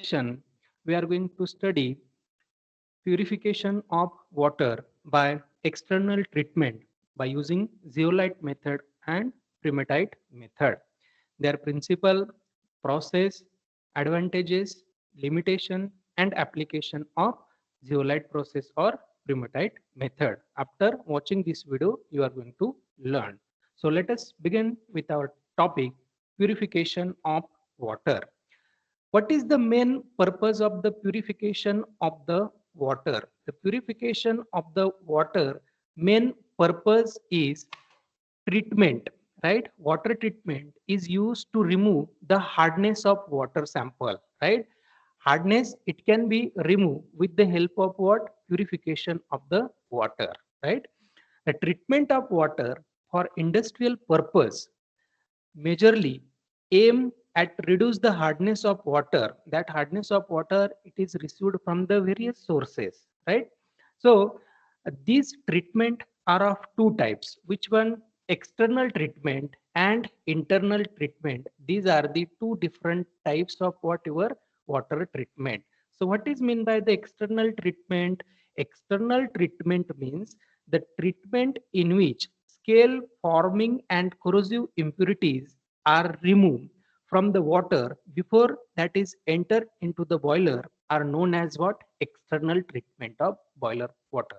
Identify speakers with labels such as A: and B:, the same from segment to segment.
A: session, we are going to study purification of water by external treatment by using zeolite method and Permutit method. Their principal, process, advantages, limitation, and application of zeolite process or Permutit method. After watching this video, you are going to learn. So let us begin with our topic, purification of water. What is the main purpose of the purification of the water? The purification of the water main purpose is treatment, right? Water treatment is used to remove the hardness of water sample, right? Hardness, it can be removed with the help of what? Purification of the water, right? The treatment of water for industrial purpose majorly aim at reduce the hardness of water. That hardness of water, it is received from the various sources, right? So these treatment are of two types. Which one? External treatment and internal treatment. These are the two different types of whatever water treatment. So what is mean by the external treatment? External treatment means the treatment in which scale forming and corrosive impurities are removed from the water before that is entered into the boiler are known as what? External treatment of boiler water.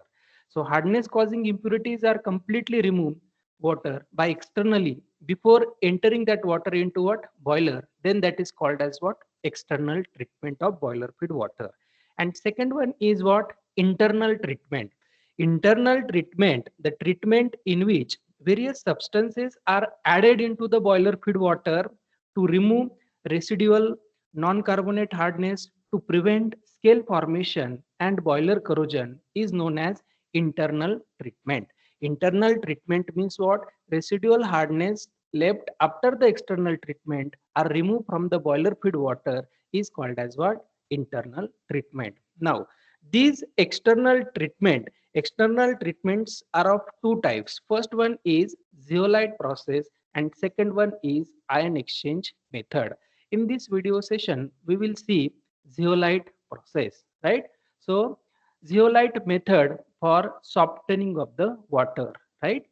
A: So hardness causing impurities are completely removed water by externally before entering that water into what? Boiler. Then that is called as what? External treatment of boiler feed water. And second one is what? Internal treatment. Internal treatment, the treatment in which various substances are added into the boiler feed water to remove residual non-carbonate hardness to prevent scale formation and boiler corrosion is known as internal treatment. Internal treatment means what? Residual hardness left after the external treatment are removed from the boiler feed water is called as what? Internal treatment. Now, these external treatments are of two types. First one is zeolite process and second one is ion exchange method. In this video session, we will see zeolite process, right? So zeolite method for softening of the water, right?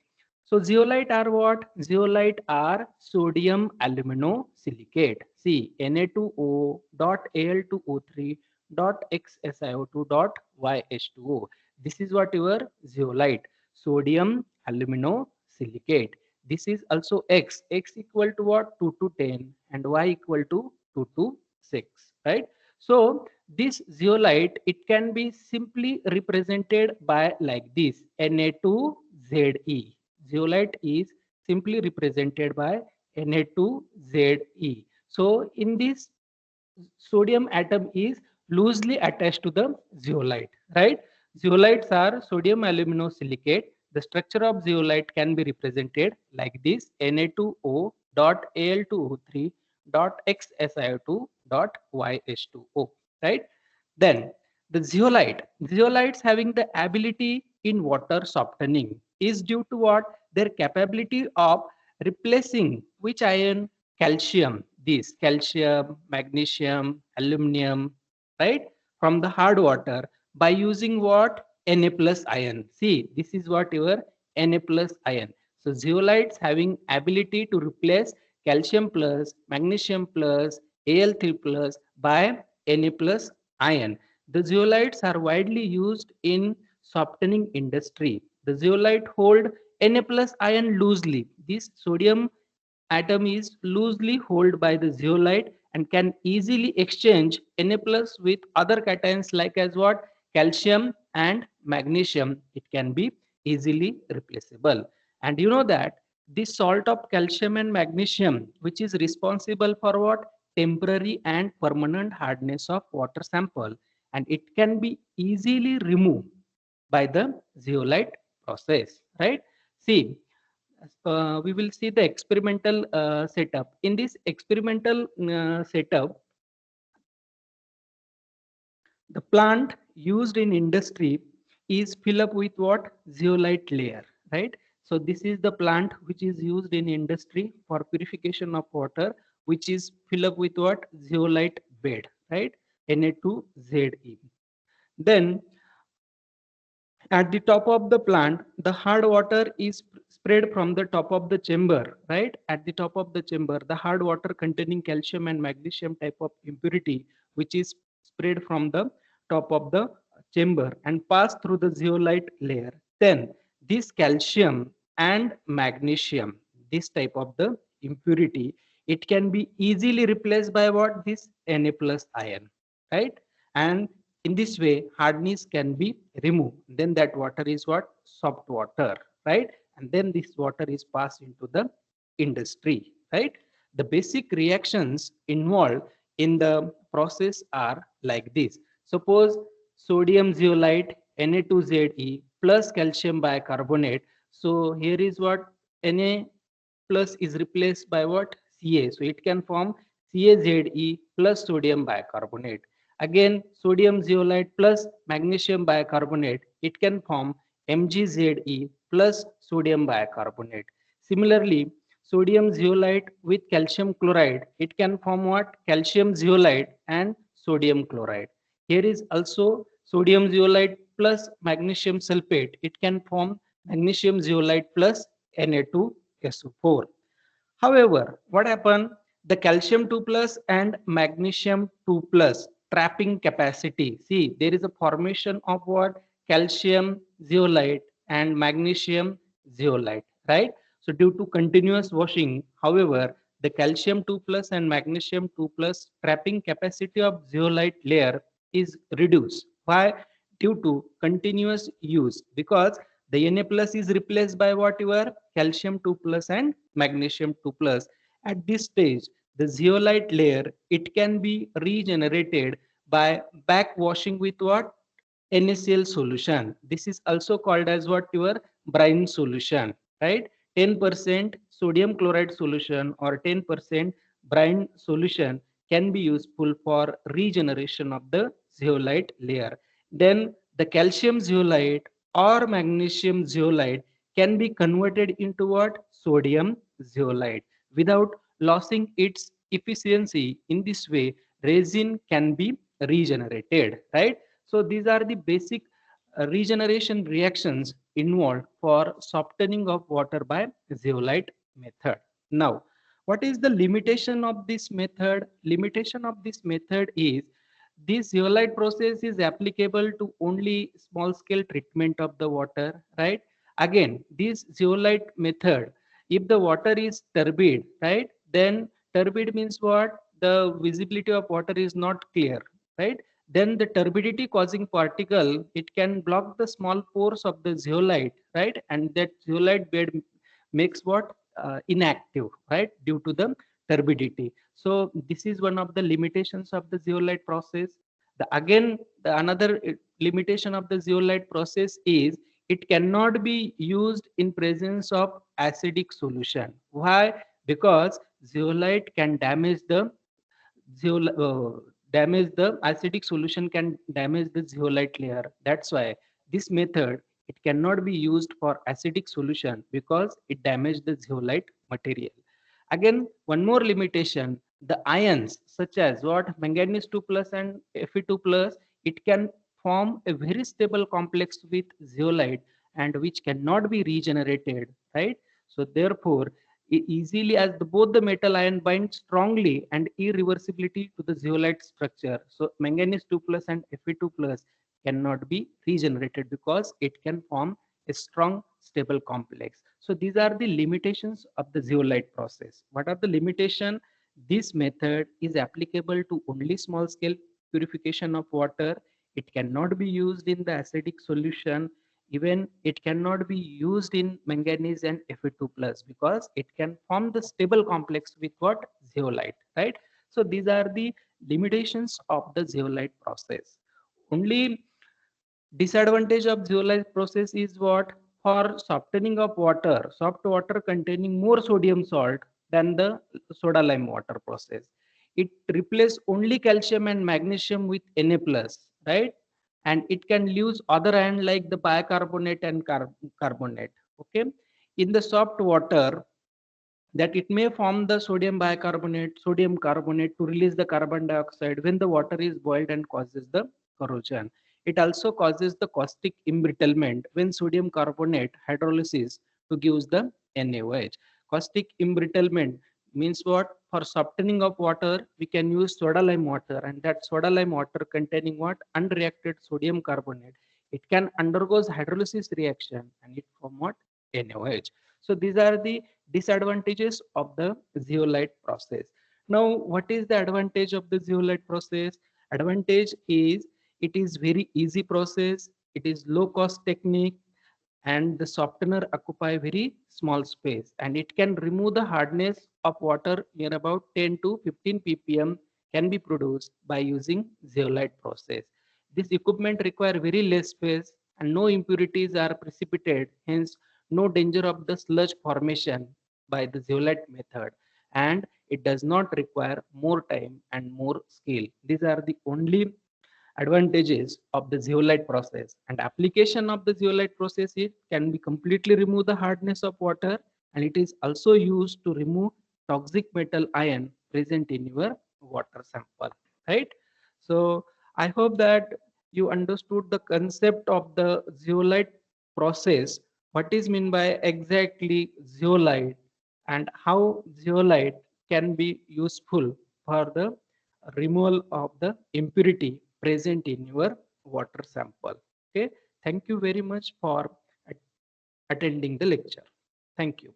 A: So zeolite are what? Zeolite are sodium aluminosilicate. See, Na2O dot Al2O3 dot XSiO2 dot YH2O. This is what your zeolite, sodium aluminosilicate. This is also X. X equal to what? 2 to 10 and Y equal to 2 to 6, right? So this zeolite, it can be simply represented by like this, Na2Ze. Zeolite is simply represented by Na2Ze. So in this, sodium atom is loosely attached to the zeolite, right? Zeolites are sodium aluminosilicate. The structure of zeolite can be represented like this, Na2O dot Al2O3 dot XSiO2 dot YH2O, right? Then the zeolites having the ability in water softening is due to what? Their capability of replacing which ion? Calcium. This calcium, magnesium, aluminum, right? From the hard water by using what? Na plus ion. See, this is what your Na plus ion. So zeolites having ability to replace calcium plus, magnesium plus, Al3 plus by Na plus ion. The zeolites are widely used in softening industry. The zeolite hold Na plus ion loosely. This sodium atom is loosely held by the zeolite and can easily exchange Na plus with other cations like as what? Calcium and magnesium. It can be easily replaceable. And you know that this salt of calcium and magnesium, which is responsible for what? Temporary and permanent hardness of water sample, and it can be easily removed by the zeolite process, right? See, we will see the experimental setup. In this experimental setup, the plant used in industry is fill up with what? Zeolite layer, right? So this is the plant which is used in industry for purification of water, which is fill up with what? Zeolite bed, right? Na2Ze. Then at the top of the plant, the hard water is spread from the top of the chamber, right? At the top of the chamber, the hard water containing calcium and magnesium type of impurity, which is spread from the top of the chamber and pass through the zeolite layer. Then this calcium and magnesium, this type of the impurity, it can be easily replaced by what? This Na plus ion, right? And in this way hardness can be removed. Then that water is what? Soft water, right? And then this water is passed into the industry, right? The basic reactions involved in the process are like this. Suppose sodium zeolite Na2Ze plus calcium bicarbonate. So here is what? Na plus is replaced by what? Ca. So it can form CaZe plus sodium bicarbonate. Again, sodium zeolite plus magnesium bicarbonate, it can form MgZe plus sodium bicarbonate. Similarly, sodium zeolite with calcium chloride, it can form what? Calcium zeolite and sodium chloride. Here is also sodium zeolite plus magnesium sulfate, it can form magnesium zeolite plus Na2SO4. However, what happened? The calcium 2 plus and magnesium 2 plus trapping capacity. See, there is a formation of what? Calcium zeolite and magnesium zeolite, right? So due to continuous washing, however, the calcium 2 plus and magnesium 2 plus trapping capacity of zeolite layer is reduced. Why? Due to continuous use, because the Na plus is replaced by what? Your calcium 2 plus and magnesium 2 plus. At this stage, the zeolite layer, it can be regenerated by back washing with what? NaCl solution. This is also called as what? Your brine solution, right? 10% sodium chloride solution or 10% brine solution can be useful for regeneration of the zeolite layer. Then the calcium zeolite or magnesium zeolite can be converted into what? Sodium zeolite without losing its efficiency. In this way, resin can be regenerated, right? So these are the basic regeneration reactions involved for softening of water by zeolite method. Now, what is the limitation of this method? Limitation of this method is this zeolite process is applicable to only small scale treatment of the water, right? Again, this zeolite method, if the water is turbid, right, then turbid means what? The visibility of water is not clear, right? Then the turbidity causing particle, it can block the small pores of the zeolite, right? And that zeolite bed makes what? Inactive, right? Due to the turbidity. So this is one of the limitations of the zeolite process. The another limitation of the zeolite process is it cannot be used in presence of acidic solution. Why? Because zeolite can damage the zeol- uh, damage the acidic solution, can damage the zeolite layer. That's why this method, it cannot be used for acidic solution because it damaged the zeolite material. Again, one more limitation, the ions such as what? Manganese 2 plus and Fe2 plus, it can form a very stable complex with zeolite and which cannot be regenerated, right? So therefore easily as both the metal ion bind strongly and irreversibility to the zeolite structure. So manganese 2 plus and Fe2 plus cannot be regenerated because it can form a strong stable complex. So these are the limitations of the zeolite process. What are the limitation? This method is applicable to only small scale purification of water. It cannot be used in the acidic solution. Even it cannot be used in manganese and Fe2 plus because it can form the stable complex with what? Zeolite, right? So these are the limitations of the zeolite process. Only disadvantage of zeolite process is what? For softening of water, soft water containing more sodium salt than the soda lime water process. It replaces only calcium and magnesium with Na plus, right? And it can lose other ion like the bicarbonate and carbonate. Okay. In the soft water, that it may form the sodium bicarbonate, sodium carbonate to release the carbon dioxide when the water is boiled and causes the corrosion. It also causes the caustic embrittlement when sodium carbonate hydrolysis to gives the NaOH. Caustic embrittlement means what? For softening of water, we can use soda lime water, and that soda lime water containing what? Unreacted sodium carbonate. It can undergoes hydrolysis reaction and it form what? NaOH. So these are the disadvantages of the zeolite process. Now, what is the advantage of the zeolite process? Advantage is it is very easy process, it is low cost technique, and the softener occupy very small space, and it can remove the hardness of water near about 10 to 15 ppm can be produced by using zeolite process. This equipment require very less space and no impurities are precipitated, hence no danger of the sludge formation by the zeolite method, and it does not require more time and more skill. These are the only advantages of the zeolite process. And application of the zeolite process, it can be completely remove the hardness of water, and it is also used to remove toxic metal ion present in your water sample, right? So I hope that you understood the concept of the zeolite process, what is meant by exactly zeolite, and how zeolite can be useful for the removal of the impurity present in your water sample. Okay, thank you very much for attending the lecture. Thank you.